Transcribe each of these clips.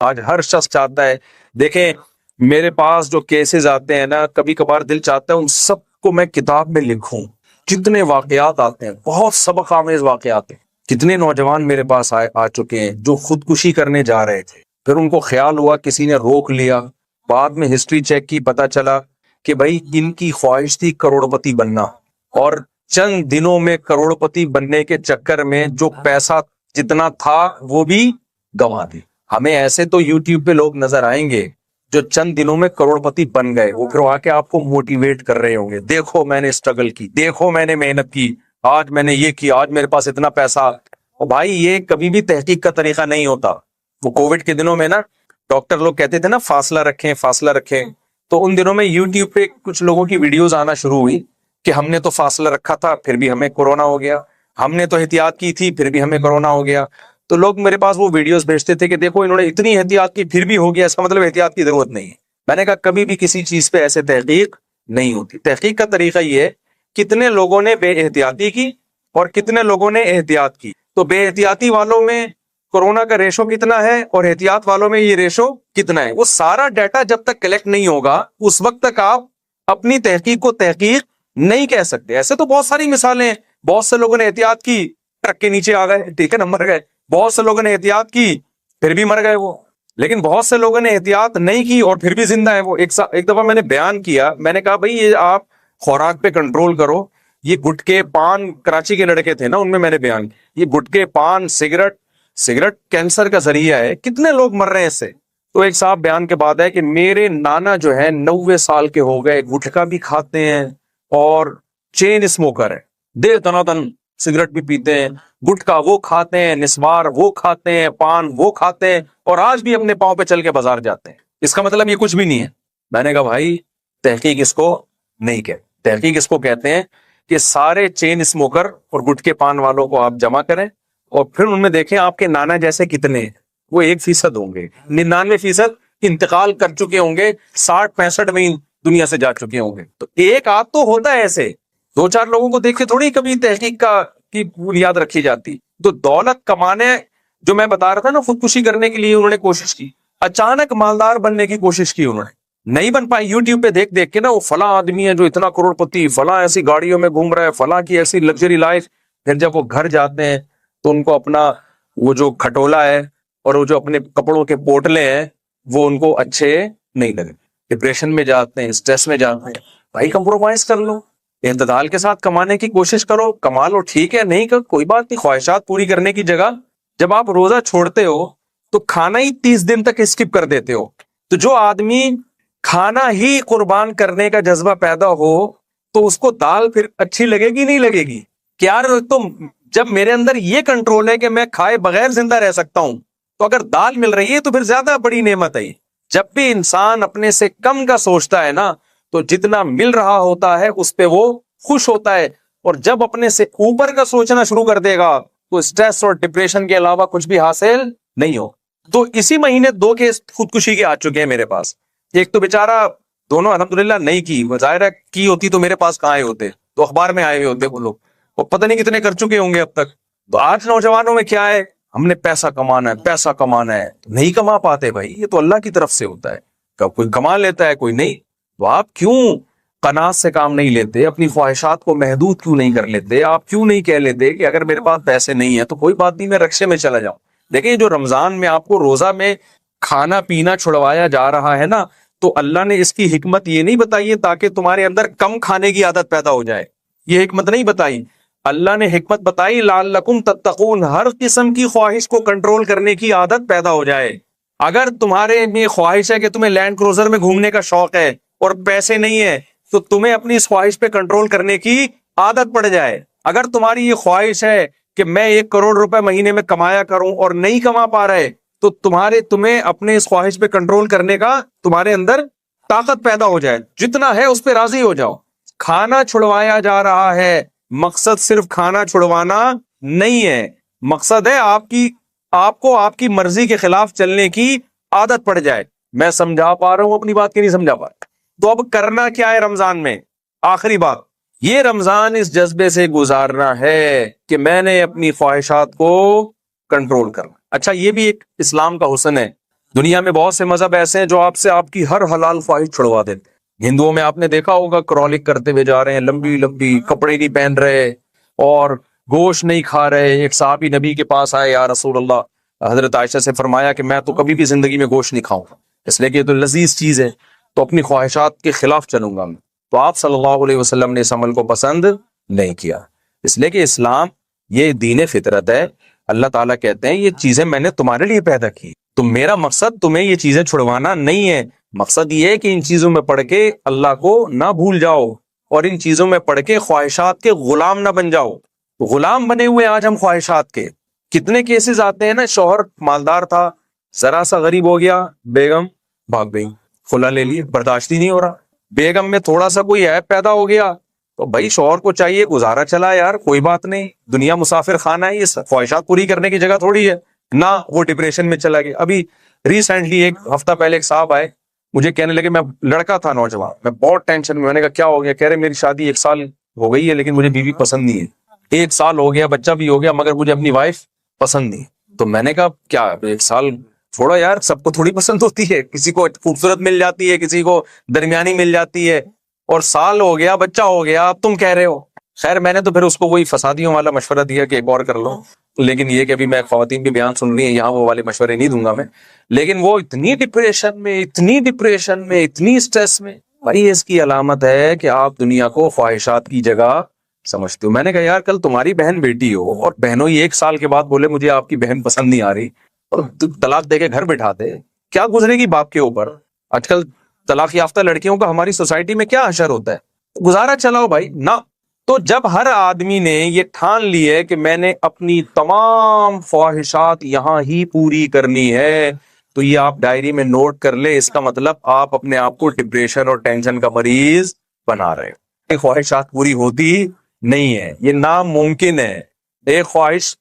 آج ہر شخص چاہتا ہے، دیکھیں میرے پاس جو کیسز آتے ہیں نا، کبھی کبھار دل چاہتا ہے ان سب کو میں کتاب میں لکھوں. جتنے واقعات آتے ہیں بہت سبق آمیز واقعات ہیں. کتنے نوجوان میرے پاس آ چکے ہیں جو خودکشی کرنے جا رہے تھے، پھر ان کو خیال ہوا، کسی نے روک لیا، بعد میں ہسٹری چیک کی، پتا چلا کہ بھائی ان کی خواہش تھی کروڑپتی بننا، اور چند دنوں میں کروڑپتی بننے کے چکر میں جو پیسہ جتنا تھا وہ بھی گنوا دی. ہمیں ایسے تو یوٹیوب پہ لوگ نظر آئیں گے جو چند دنوں میں کروڑپتی بن گئے، وہ پھر آ کے آپ کو موٹیویٹ کر رہے ہوں گے، دیکھو میں نے اسٹرگل کی، دیکھو میں نے محنت کی، آج میں نے یہ کیا، آج میرے پاس اتنا پیسہ. اور بھائی یہ کبھی بھی تحقیق کا طریقہ نہیں ہوتا. وہ کووڈ کے دنوں میں نا ڈاکٹر لوگ کہتے تھے نا فاصلہ رکھیں فاصلہ رکھیں، تو ان دنوں میں یوٹیوب پہ کچھ لوگوں کی ویڈیوز آنا شروع ہوئی کہ ہم نے تو فاصلہ رکھا تھا پھر بھی ہمیں کورونا ہو گیا، ہم نے تو احتیاط کی تھی پھر بھی ہمیں کورونا ہو گیا. تو لوگ میرے پاس وہ ویڈیوز بھیجتے تھے کہ دیکھو انہوں نے اتنی احتیاط کی پھر بھی ہو گیا، اس کا مطلب احتیاط کی ضرورت نہیں ہے. میں نے کہا کبھی بھی کسی چیز پہ ایسے تحقیق نہیں ہوتی. تحقیق کا طریقہ یہ ہے کتنے لوگوں نے بے احتیاطی کی اور کتنے لوگوں نے احتیاط کی. تو بے احتیاطی والوں میں کورونا کا ریشو کتنا ہے اور احتیاط والوں میں یہ ریشو کتنا ہے، وہ سارا ڈیٹا جب تک کلیکٹ نہیں ہوگا اس وقت تک آپ اپنی تحقیق کو تحقیق نہیں کہہ سکتے. ایسے تو بہت ساری مثالیں ہیں، بہت سے لوگوں نے احتیاط کی، ٹرک کے نیچے آ گئے، ٹھیک ہے نا، مر گئے. بہت سے لوگوں نے احتیاط کی پھر بھی مر گئے وہ. لیکن بہت سے لوگوں نے احتیاط نہیں کی اور پھر بھی زندہ ہے وہ. ایک دفعہ میں نے بیان کیا، میں نے کہا بھائی یہ آپ خوراک پہ کنٹرول کرو. یہ گٹکے پان، کراچی کے لڑکے تھے نا، ان میں نے بیان کیا یہ گٹکے پان سگریٹ کینسر کا ذریعہ ہے، کتنے لوگ مر رہے ہیں اس سے. تو ایک صاحب بیان کے بعد ہے کہ میرے نانا جو ہے 90 سال کے ہو گئے، گٹکا بھی کھاتے ہیں اور چین اسموکر ہے، دے تناتن سگریٹ بھی پیتے ہیں، گٹکا وہ کھاتے ہیں، نسوار وہ کھاتے ہیں، پان وہ کھاتے ہیں، اور آج بھی اپنے پاؤں پہ چل کے بازار جاتے ہیں. اس کا مطلب یہ کچھ بھی نہیں ہے. میں نے کہا بھائی تحقیق اس کو نہیں کہتے. تحقیق اس کو کہتے ہیں کہ سارے چین اسموکر اور گٹکے پان والوں کو آپ جمع کریں اور پھر ان میں دیکھیں آپ کے نانا جیسے کتنے ہیں. وہ 1% ہوں گے، 99% انتقال کر چکے ہوں گے، 60-65 میں دنیا سے جا چکے ہوں گے. تو ایک آدھ تو ہوتا ہے ایسے، 2-4 لوگوں کو دیکھ کے تھوڑی کبھی تحقیق کی بنیاد رکھی جاتی. تو دولت کمانے، جو میں بتا رہا تھا نا، خودکشی کرنے کے لیے انہوں نے کوشش کی، اچانک مالدار بننے کی کوشش کی، انہوں نے نہیں بن پائی. یوٹیوب پہ دیکھ کے نا وہ فلاں آدمی ہے جو اتنا کروڑپتی، فلاں ایسی گاڑیوں میں گھوم رہا ہے، فلاں کی ایسی لگژری لائف. پھر جب وہ گھر جاتے ہیں تو ان کو اپنا وہ جو کھٹولا ہے اور وہ جو اپنے کپڑوں کے پوٹلے ہیں وہ ان کو اچھے نہیں لگے، ڈپریشن میں جاتے ہیں، اسٹریس میں جاتے ہیں. بھائی کمپرومائز کر لو، اعتدال کے ساتھ کمانے کی کوشش کرو، کما لو ٹھیک ہے، نہیں کر کوئی بات نہیں. خواہشات پوری کرنے کی جگہ جب آپ روزہ چھوڑتے ہو تو کھانا ہی 30 دن تک اسکپ کر دیتے ہو. تو جو آدمی کھانا ہی قربان کرنے کا جذبہ پیدا ہو تو اس کو دال پھر اچھی لگے گی نہیں لگے گی کہ یار تم، جب میرے اندر یہ کنٹرول ہے کہ میں کھائے بغیر زندہ رہ سکتا ہوں، تو اگر دال مل رہی ہے تو پھر زیادہ بڑی نعمت ہے. جب بھی انسان اپنے سے کم کا سوچتا ہے نا تو جتنا مل رہا ہوتا ہے اس پہ وہ خوش ہوتا ہے، اور جب اپنے سے اوپر کا سوچنا شروع کر دے گا تو اسٹریس اور ڈپریشن کے علاوہ کچھ بھی حاصل نہیں ہو. تو اسی مہینے 2 کیس خودکشی کے آ چکے ہیں میرے پاس. ایک تو بیچارہ، دونوں الحمدللہ نہیں کی، ظاہرہ کی ہوتی تو میرے پاس کہاں آئے ہوتے، تو اخبار میں آئے ہوئے ہوتے وہ لوگ، وہ پتہ نہیں کتنے کر چکے ہوں گے اب تک. تو آج نوجوانوں میں کیا ہے، ہم نے پیسہ کمانا ہے، پیسہ کمانا ہے، نہیں کما پاتے. بھائی یہ تو اللہ کی طرف سے ہوتا ہے، کوئی کما لیتا ہے کوئی نہیں. تو آپ کیوں قناعت سے کام نہیں لیتے، اپنی خواہشات کو محدود کیوں نہیں کر لیتے؟ آپ کیوں نہیں کہہ لیتے کہ اگر میرے پاس پیسے نہیں ہیں تو کوئی بات نہیں، میں رکشے میں چلا جاؤں. دیکھیں جو رمضان میں آپ کو روزہ میں کھانا پینا چھڑوایا جا رہا ہے نا، تو اللہ نے اس کی حکمت یہ نہیں بتائی ہے تاکہ تمہارے اندر کم کھانے کی عادت پیدا ہو جائے، یہ حکمت نہیں بتائی. اللہ نے حکمت بتائی لعلکم تتقون، ہر قسم کی خواہش کو کنٹرول کرنے کی عادت پیدا ہو جائے. اگر تمہارے میں خواہش ہے کہ تمہیں لینڈ کروزر میں گھومنے کا شوق ہے اور پیسے نہیں ہے تو تمہیں اپنی اس خواہش پہ کنٹرول کرنے کی عادت پڑ جائے. اگر تمہاری یہ خواہش ہے کہ میں 1 کروڑ روپے مہینے میں کمایا کروں اور نہیں کما پا رہے تو تمہیں اپنے اس خواہش پہ کنٹرول کرنے کا تمہارے اندر طاقت پیدا ہو جائے. جتنا ہے اس پہ راضی ہو جاؤ. کھانا چھڑوایا جا رہا ہے، مقصد صرف کھانا چھڑوانا نہیں ہے، مقصد ہے آپ کو آپ کی مرضی کے خلاف چلنے کی عادت پڑ جائے. میں سمجھا پا رہا ہوں اپنی بات کی نہیں سمجھا پا رہا؟ تو اب کرنا کیا ہے رمضان میں؟ آخری بات، یہ رمضان اس جذبے سے گزارنا ہے کہ میں نے اپنی خواہشات کو کنٹرول کرنا. اچھا یہ بھی ایک اسلام کا حسن ہے دنیا میں بہت سے مذہب ایسے ہیں جو آپ سے آپ کی ہر حلال خواہش چھڑوا دیتے ہیں۔ ہندوؤں میں آپ نے دیکھا ہوگا کرولنگ کرتے ہوئے جا رہے ہیں، لمبی لمبی کپڑے نہیں پہن رہے اور گوشت نہیں کھا رہے۔ ایک صحابی نبی کے پاس آئے، یا رسول اللہ، حضرت عائشہ سے فرمایا کہ میں تو کبھی بھی زندگی میں گوشت نہیں کھاؤں گا، اس لیے کہ یہ تو لذیذ چیز ہے، تو اپنی خواہشات کے خلاف چلوں گا میں۔ تو آپ صلی اللہ علیہ وسلم نے اس عمل کو پسند نہیں کیا، اس لیے کہ اسلام یہ دین فطرت ہے۔ اللہ تعالیٰ کہتے ہیں یہ چیزیں میں نے تمہارے لیے پیدا کی، تو میرا مقصد تمہیں یہ چیزیں چھڑوانا نہیں ہے، مقصد یہ ہے کہ ان چیزوں میں پڑھ کے اللہ کو نہ بھول جاؤ اور ان چیزوں میں پڑھ کے خواہشات کے غلام نہ بن جاؤ۔ غلام بنے ہوئے آج ہم خواہشات کے، کتنے کیسز آتے ہیں نا، شوہر مالدار تھا، ذرا سا غریب ہو گیا، بیگم بھاگ گئی، خلا لے لیے، برداشت ہی نہیں ہو رہا۔ بیگم میں تھوڑا سا کوئی عیب پیدا ہو گیا تو بھائی شوہر کو چاہیے گزارا چلا یار، کوئی بات نہیں، دنیا مسافر خانہ ہے، یہ خواہشات پوری کرنے کی جگہ تھوڑی ہے نہ۔ وہ ڈپریشن میں چلا گیا۔ ابھی ریسنٹلی ایک ہفتہ پہلے ایک صاحب آئے، مجھے کہنے لگے، میں لڑکا تھا نوجوان، میں بہت ٹینشن میں، میں نے کہا کیا ہو گیا؟ کہہ رہے میری شادی 1 سال ہو گئی ہے لیکن مجھے بیوی پسند نہیں ہے، 1 سال ہو گیا، بچہ بھی ہو گیا، مگر مجھے اپنی وائف پسند نہیں۔ تو میں نے کہا کیا 1 سال چھوڑو یار، سب کو تھوڑی پسند ہوتی ہے، کسی کو خوبصورت مل جاتی ہے، کسی کو درمیانی مل جاتی ہے، اور سال ہو گیا، بچہ ہو گیا، اب تم کہہ رہے ہو۔ خیر میں نے تو پھر اس کو وہی فسادیوں والا مشورہ دیا کہ ایک اور کر لو، لیکن یہ کہ ابھی میں خواتین بھی بیان سن رہی ہیں، یہاں وہ والے مشورے نہیں دوں گا میں۔ لیکن وہ اتنی ڈپریشن میں، اتنی ڈپریشن میں، اتنی سٹریس میں، بھائی اس کی علامت ہے کہ آپ دنیا کو خواہشات کی جگہ سمجھتے ہو۔ میں نے کہا یار کل تمہاری بہن بیٹی ہو اور بہنوں ہی 1 سال کے بعد بولے مجھے آپ کی بہن پسند نہیں آ رہی، اور طلاق دے کے گھر بٹھا دے، کیا گزرے گی باپ کے اوپر؟ آج کل طلاق یافتہ لڑکیوں کا ہماری سوسائٹی میں کیا حشر ہوتا ہے؟ گزارا چلاؤ بھائی نہ۔ تو جب ہر آدمی نے یہ ٹھان لی ہے کہ میں نے اپنی تمام خواہشات یہاں ہی پوری کرنی ہے، تو یہ آپ ڈائری میں نوٹ کر لے، اس کا مطلب آپ اپنے آپ کو ڈپریشن اور ٹینشن کا مریض بنا رہے ہیں۔ یہ خواہشات پوری ہوتی نہیں ہے، یہ ناممکن ہے۔ ایک خواہش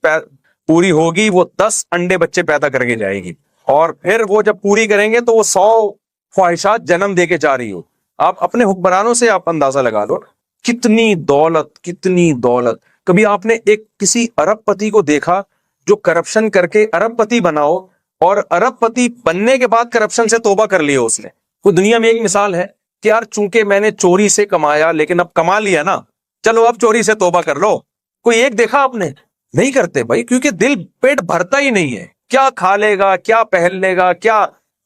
پوری ہوگی، وہ 10 انڈے بچے پیدا کر کے جائے گی، اور پھر وہ جب پوری کریں گے تو وہ 100 خواہشات جنم دے کے جا رہی ہو۔ آپ اپنے حکمرانوں سے آپ اندازہ لگا لو، کتنی دولت، کتنی دولت۔ کبھی آپ نے ایک کسی ارب پتی کو دیکھا جو کرپشن کر کے ارب پتی بناؤ، اور ارب پتی بننے کے بعد کرپشن سے توبہ کر لی اس نے؟ کوئی دنیا میں ایک مثال ہے کہ یار چونکہ میں نے چوری سے کمایا لیکن اب کما لیا نا، چلو اب چوری سے توبہ کر لو؟ کوئی ایک دیکھا آپ نے؟ نہیں کرتے بھائی، کیونکہ دل پیٹ بھرتا ہی نہیں ہے، کیا کھا لے گا، کیا پہن لے گا، کیا۔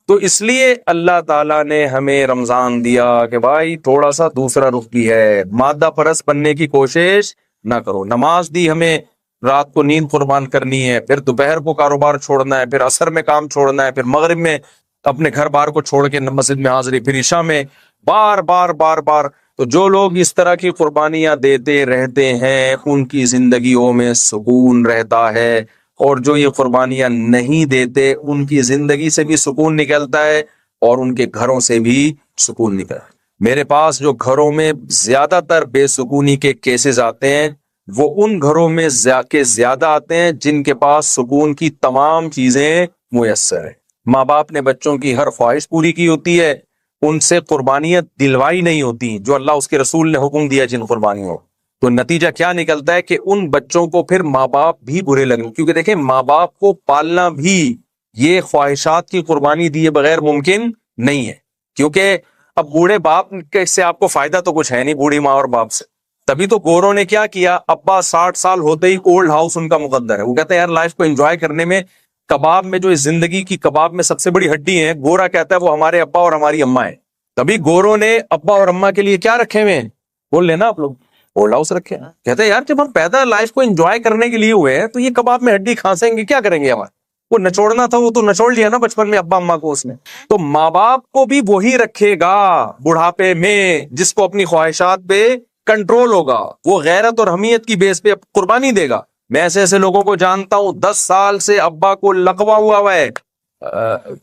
تو اس لیے اللہ تعالیٰ نے ہمیں رمضان دیا کہ بھائی تھوڑا سا دوسرا رخ بھی ہے، مادہ پرست بننے کی کوشش نہ کرو۔ نماز دی ہمیں، رات کو نیند قربان کرنی ہے، پھر دوپہر کو کاروبار چھوڑنا ہے، پھر عصر میں کام چھوڑنا ہے، پھر مغرب میں اپنے گھر بار کو چھوڑ کے مسجد میں حاضری، پھر عشاء میں، بار بار بار بار۔ تو جو لوگ اس طرح کی قربانیاں دیتے رہتے ہیں ان کی زندگیوں میں سکون رہتا ہے، اور جو یہ قربانیاں نہیں دیتے ان کی زندگی سے بھی سکون نکلتا ہے اور ان کے گھروں سے بھی سکون نکلتا ہے۔ میرے پاس جو گھروں میں زیادہ تر بے سکونی کے کیسز آتے ہیں وہ ان گھروں میں زیادہ آتے ہیں جن کے پاس سکون کی تمام چیزیں میسر ہیں۔ ماں باپ نے بچوں کی ہر خواہش پوری کی ہوتی ہے، ان سے قربانیاں دلوائی نہیں ہوتی جو اللہ اس کے رسول نے حکم دیا جن قربانیوں۔ تو نتیجہ کیا نکلتا ہے کہ ان بچوں کو پھر ماں باپ بھی برے لگیں، کیونکہ دیکھیں ماں باپ کو پالنا بھی یہ خواہشات کی قربانی دیے بغیر ممکن نہیں ہے، کیونکہ اب بوڑھے باپ سے آپ کو فائدہ تو کچھ ہے نہیں، بوڑھی ماں اور باپ سے۔ تبھی تو گوروں نے کیا کیا، ابا 60 سال ہوتے ہی اولڈ ہاؤس ان کا مقدر ہے۔ وہ کہتے ہیں یار لائف کو انجوائے کرنے میں، کباب میں جو اس زندگی کی کباب میں سب سے بڑی ہڈی ہے، گورا کہتا ہے وہ ہمارے ابا اور ہماری اماں ہے۔ تبھی گوروں نے ابا اور اماں کے لیے کیا رکھے ہوئے ہیں، بول لینا آپ لوگ، اولڈ ہاؤس رکھے ہیں۔ کہتے ہیں یار جب ہم پیدا لائف کو انجوائے کرنے کے لیے ہوئے ہیں تو یہ کباب میں ہڈی کھانسیں گے، کیا کریں گے ہمارے؟ وہ نچوڑنا تھا وہ تو نچوڑ لیا نا بچپن میں ابا اماں کو اس نے۔ تو ماں باپ کو بھی وہی رکھے گا بڑھاپے میں جس کو اپنی خواہشات پہ کنٹرول ہوگا، وہ غیرت اور حمیت کی بیس پہ قربانی دے گا۔ میں ایسے لوگوں کو جانتا ہوں 10 سال سے ابا کو لقوا ہوا ہے،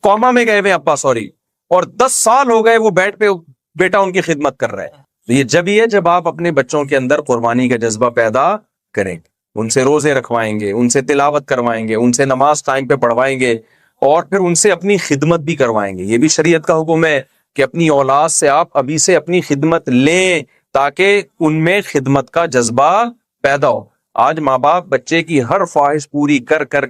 کوما میں گئے ہوئے ابا، سوری، اور 10 سال ہو گئے وہ بیڈ پہ بیٹا ان کی خدمت کر رہا ہے۔ تو یہ جب ہی ہے جب آپ اپنے بچوں کے اندر قربانی کا جذبہ پیدا کریں گے، ان سے روزے رکھوائیں گے، ان سے تلاوت کروائیں گے، ان سے نماز ٹائم پہ پڑھوائیں گے، اور پھر ان سے اپنی خدمت بھی کروائیں گے۔ یہ بھی شریعت کا حکم ہے کہ اپنی اولاد سے آپ ابھی سے اپنی خدمت لیں تاکہ ان میں خدمت کا جذبہ پیدا ہو۔ آج ماں باپ بچے کی ہر خواہش پوری کر کر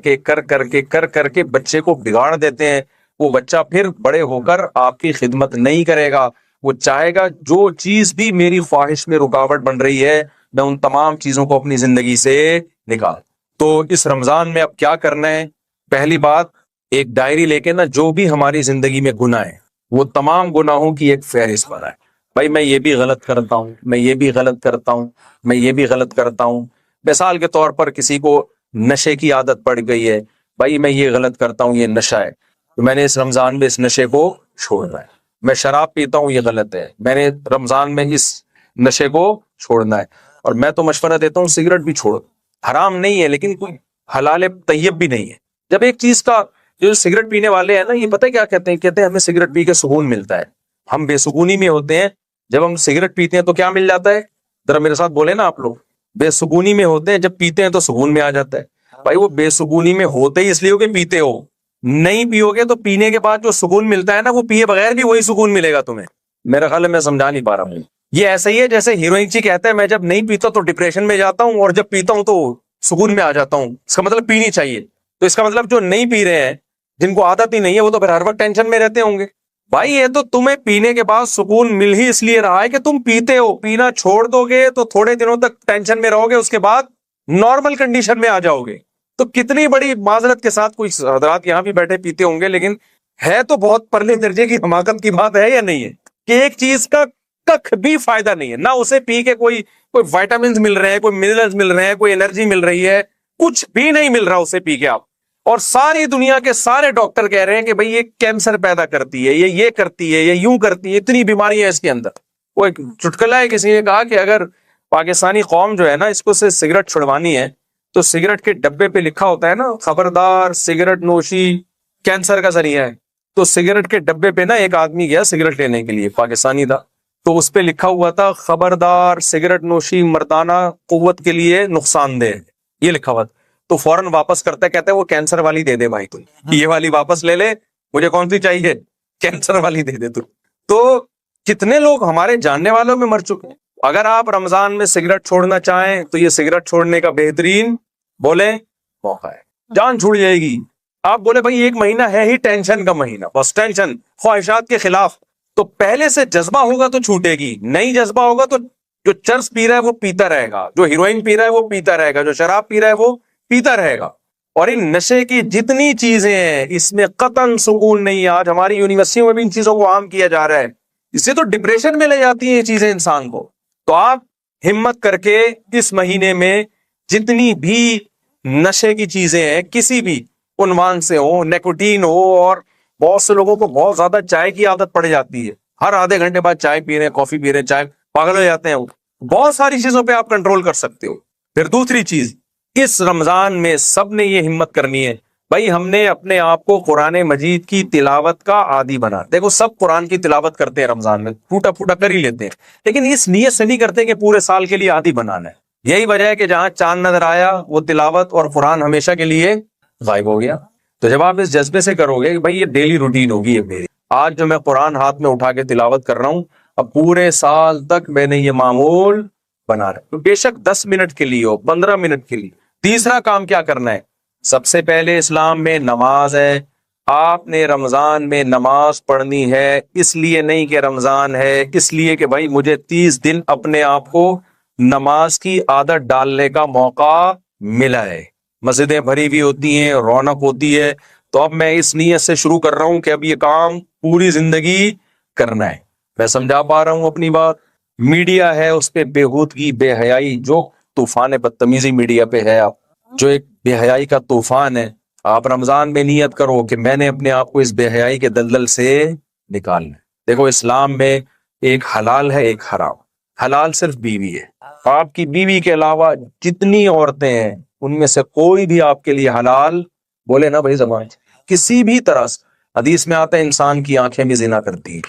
کے بچے کو بگاڑ دیتے ہیں، وہ بچہ پھر بڑے ہو کر آپ کی خدمت نہیں کرے گا، وہ چاہے گا جو چیز بھی میری خواہش میں رکاوٹ بن رہی ہے میں ان تمام چیزوں کو اپنی زندگی سے نکال۔ تو اس رمضان میں اب کیا کرنا ہے؟ پہلی بات، ایک ڈائری لے کے نا جو بھی ہماری زندگی میں گناہ ہے وہ تمام گناہوں کی ایک فہرست بنائے۔ بھائی میں یہ بھی غلط کرتا ہوں، میں یہ بھی غلط کرتا ہوں، میں یہ بھی غلط کرتا ہوں۔ مثال کے طور پر کسی کو نشے کی عادت پڑ گئی ہے، بھائی میں یہ غلط کرتا ہوں، یہ نشہ ہے، تو میں نے اس رمضان میں اس نشے کو چھوڑنا ہے۔ میں شراب پیتا ہوں، یہ غلط ہے، میں نے رمضان میں اس نشے کو چھوڑنا ہے۔ اور میں تو مشورہ دیتا ہوں سگریٹ بھی چھوڑو، حرام نہیں ہے لیکن کوئی حلال طیب بھی نہیں ہے۔ جب ایک چیز کا، جو سگریٹ پینے والے ہیں نا، یہ پتہ کیا کہتے ہیں؟ کہتے ہیں ہمیں سگریٹ پی کے سکون ملتا ہے۔ ہم بے سکونی میں ہوتے ہیں، جب ہم سگریٹ پیتے ہیں تو کیا مل جاتا ہے؟ ذرا میرے ساتھ بولے نا آپ لوگ، بے سکونی میں ہوتے ہیں، جب پیتے ہیں تو سکون میں آ جاتا ہے۔ بھائی وہ بے سکونی میں ہوتے ہی اس لیے ہو کہ پیتے ہو، نہیں پیو گے تو پینے کے بعد جو سکون ملتا ہے نا، وہ پیے بغیر بھی وہی سکون ملے گا تمہیں۔ میرا خیال ہے میں سمجھا نہیں پا رہا ہوں۔ یہ ایسا ہی ہے جیسے ہیروئن چی کہتا ہے میں جب نہیں پیتا تو ڈپریشن میں جاتا ہوں، اور جب پیتا ہوں تو سکون میں آ جاتا ہوں۔ اس کا مطلب پینی چاہیے، تو اس کا مطلب جو نہیں پی رہے ہیں، جن کو عادت ہی نہیں ہے، وہ تو پھر ہر وقت ٹینشن میں رہتے ہوں گے۔ بھائی یہ تو تمہیں پینے کے بعد سکون مل ہی اس لیے رہا ہے کہ تم پیتے ہو، پینا چھوڑ دو گے تو تھوڑے دنوں تک ٹینشن میں رہو گے، اس کے بعد نارمل کنڈیشن میں آ جاؤ گے۔ تو کتنی بڑی معذرت کے ساتھ، کوئی حضرات یہاں بھی بیٹھے پیتے ہوں گے، لیکن ہے تو بہت پرلے درجے کی حماقت کی بات ہے یا نہیں ہے کہ ایک چیز کا کخ بھی فائدہ نہیں ہے، نہ اسے پی کے کوئی وائٹامنز مل رہے ہیں، کوئی منرلز مل رہے ہیں، کوئی انرجی مل رہی ہے، کچھ بھی نہیں مل رہا اسے پی کے آپ۔ اور ساری دنیا کے سارے ڈاکٹر کہہ رہے ہیں کہ بھئی یہ کینسر پیدا کرتی ہے، یہ کرتی ہے، یہ یوں کرتی ہے، اتنی بیماریاں ہیں اس کے اندر۔ وہ ایک چٹکلا ہے، کسی نے کہا کہ اگر پاکستانی قوم جو ہے نا، اس کو سے سگریٹ چھڑوانی ہے تو سگریٹ کے ڈبے پہ لکھا ہوتا ہے نا، خبردار سگریٹ نوشی کینسر کا ذریعہ ہے۔ تو سگریٹ کے ڈبے پہ نا ایک آدمی گیا سگریٹ لینے کے لیے، پاکستانی تھا، تو اس پہ لکھا ہوا تھا خبردار سگریٹ نوشی مردانہ قوت کے لیے نقصان دہ، یہ لکھا ہوا تھا۔ تو فوراً واپس کرتا ہے، کہتا ہے وہ کینسر والی دے دے بھائی، تو یہ والی واپس لے لے، مجھے کون سی چاہیے؟ کینسر والی دے دے تو کتنے لوگ ہمارے جاننے والوں میں مر چکے ہیں۔ اگر آپ رمضان میں سگریٹ چھوڑنا چاہیں تو یہ سگریٹ چھوڑنے کا بہترین بولے موقع ہے، جان چھوڑ جائے گی۔ آپ بولے بھائی ایک مہینہ ہے ہی ٹینشن کا مہینہ، بس ٹینشن، خواہشات کے خلاف، تو پہلے سے جذبہ ہوگا تو چھوٹے گی، نہیں جذبہ ہوگا تو جو چرس پی رہا ہے وہ پیتا رہے گا، جو ہیروئن پی رہا ہے وہ پیتا رہے گا، جو شراب پی رہا ہے وہ پیتا رہے گا۔ اور ان نشے کی جتنی چیزیں ہیں اس میں قطعاً سکون نہیں ہے۔ آج ہماری یونیورسٹیوں میں بھی ان چیزوں کو عام کیا جا رہا ہے، اس سے تو ڈپریشن میں لے جاتی ہیں یہ چیزیں انسان کو۔ تو آپ ہمت کر کے اس مہینے میں جتنی بھی نشے کی چیزیں ہیں، کسی بھی عنوان سے ہو، نیکوٹین ہو، اور بہت سے لوگوں کو بہت زیادہ چائے کی عادت پڑ جاتی ہے، ہر آدھے گھنٹے بعد چائے پی رہے ہیں، کافی پی رہے ہیں، چائے، پاگل ہو جاتے ہیں۔ بہت ساری چیزوں پہ آپ کنٹرول کر سکتے ہو۔ پھر دوسری چیز، اس رمضان میں سب نے یہ ہمت کرنی ہے، بھائی ہم نے اپنے آپ کو قرآن مجید کی تلاوت کا عادی بنا۔ دیکھو سب قرآن کی تلاوت کرتے ہیں رمضان میں، پھوٹا پھوٹا کر ہی لیتے ہیں، لیکن اس نیت سے نہیں کرتے کہ پورے سال کے لیے عادی بنانا ہے۔ یہی وجہ ہے کہ جہاں چاند نظر آیا وہ تلاوت اور قرآن ہمیشہ کے لیے غائب ہو گیا۔ تو جب آپ اس جذبے سے کرو گے کہ بھائی یہ ڈیلی روٹین ہوگی، یہ میری، آج جو میں قرآن ہاتھ میں اٹھا کے تلاوت کر رہا ہوں، اب پورے سال تک میں نے یہ معمول بنا رہا ہے، بے شک 10 منٹ کے لیے ہو، 15 منٹ کے لیے۔ تیسرا کام کیا کرنا ہے؟ سب سے پہلے اسلام میں نماز ہے۔ آپ نے رمضان میں نماز پڑھنی ہے، اس لیے نہیں کہ رمضان ہے، اس لیے کہ بھائی مجھے 30 دن اپنے آپ کو نماز کی عادت ڈالنے کا موقع ملا ہے، مسجدیں بھری ہوئی ہوتی ہیں، رونق ہوتی ہے، تو اب میں اس نیت سے شروع کر رہا ہوں کہ اب یہ کام پوری زندگی کرنا ہے۔ میں سمجھا پا رہا ہوں اپنی بات؟ میڈیا ہے اس پہ بےہودگی، بے حیائی، جو طوفان بدتمیزی میڈیا پہ ہے، آپ جو ایک بے حیائی کا طوفان ہے، آپ رمضان میں نیت کرو کہ میں نے اپنے آپ کو اس بے حیائی کے دلدل سے نکالنا ہے۔ دیکھو اسلام میں ایک حلال ہے، ایک حرام۔ حلال صرف بیوی ہے، آپ کی بیوی کے علاوہ جتنی عورتیں ہیں ان میں سے کوئی بھی آپ کے لیے حلال، بولے نا بھائی زبان، کسی بھی طرح سے۔ حدیث میں آتا ہے انسان کی آنکھیں بھی زنا کرتی ہیں،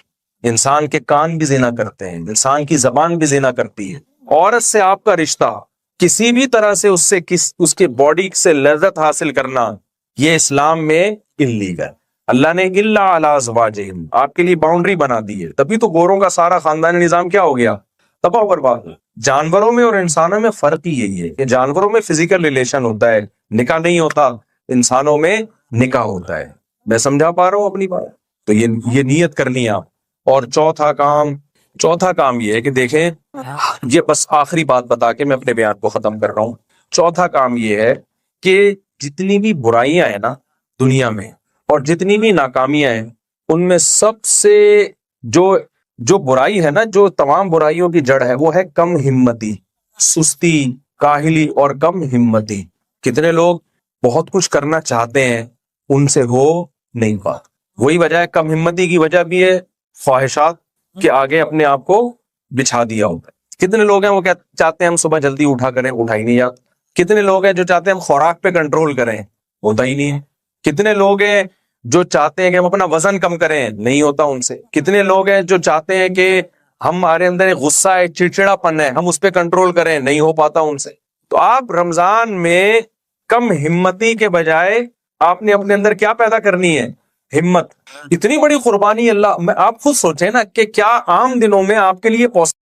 انسان کے کان بھی زنا کرتے ہیں، انسان کی زبان بھی زنا کرتی ہے۔ عورت سے آپ کا رشتہ کسی بھی طرح سے اس کے باڈی سے لذت حاصل کرنا، یہ اسلام میں انلیگل۔ اللہ نے الا علی ازواجہم، آپ کے لیے باؤنڈری بنا دی ہے، تبھی تو گوروں کا سارا خاندانی نظام کیا ہو گیا؟ تباہ و برباد۔ جانوروں میں اور انسانوں میں فرق ہی یہی ہے کہ جانوروں میں فزیکل ریلیشن ہوتا ہے، نکاح نہیں ہوتا، انسانوں میں نکاح ہوتا ہے۔ میں سمجھا پا رہا ہوں اپنی بات؟ تو یہ نیت کرنی ہے آپ۔ اور چوتھا کام یہ ہے کہ دیکھیں، یہ بس آخری بات بتا کے میں اپنے بیان کو ختم کر رہا ہوں۔ چوتھا کام یہ ہے کہ جتنی بھی برائیاں ہیں نا دنیا میں، اور جتنی بھی ناکامیاں ہیں، ان میں سب سے جو برائی ہے نا، جو تمام برائیوں کی جڑ ہے، وہ ہے کم ہمتی، سستی، کاہلی اور کم ہمتی۔ کتنے لوگ بہت کچھ کرنا چاہتے ہیں، ان سے ہو نہیں پاتا۔ وہی وجہ ہے، کم ہمتی کی وجہ بھی ہے خواہشات کے آگے اپنے آپ کو بچھا دیا ہوتا ہے۔ کتنے لوگ ہیں وہ چاہتے ہیں ہم صبح جلدی اٹھا کریں، اٹھا ہی نہیں جاتا۔ کتنے لوگ ہیں جو چاہتے ہیں ہم خوراک پہ کنٹرول کریں، ہوتا ہی نہیں ہے۔ کتنے لوگ ہیں جو چاہتے ہیں کہ ہم اپنا وزن کم کریں، نہیں ہوتا ان سے۔ کتنے لوگ ہیں جو چاہتے ہیں کہ ہمارے اندر ایک غصہ ہے، چڑچڑا پن ہے، ہم اس پہ کنٹرول کریں، نہیں ہو پاتا ان سے۔ تو آپ رمضان میں کم ہمتی کے بجائے آپ نے اپنے اندر کیا پیدا کرنی ہے؟ ہمت۔ اتنی بڑی قربانی اللہ، آپ خود سوچیں نا کہ کیا عام دنوں میں آپ کے لیے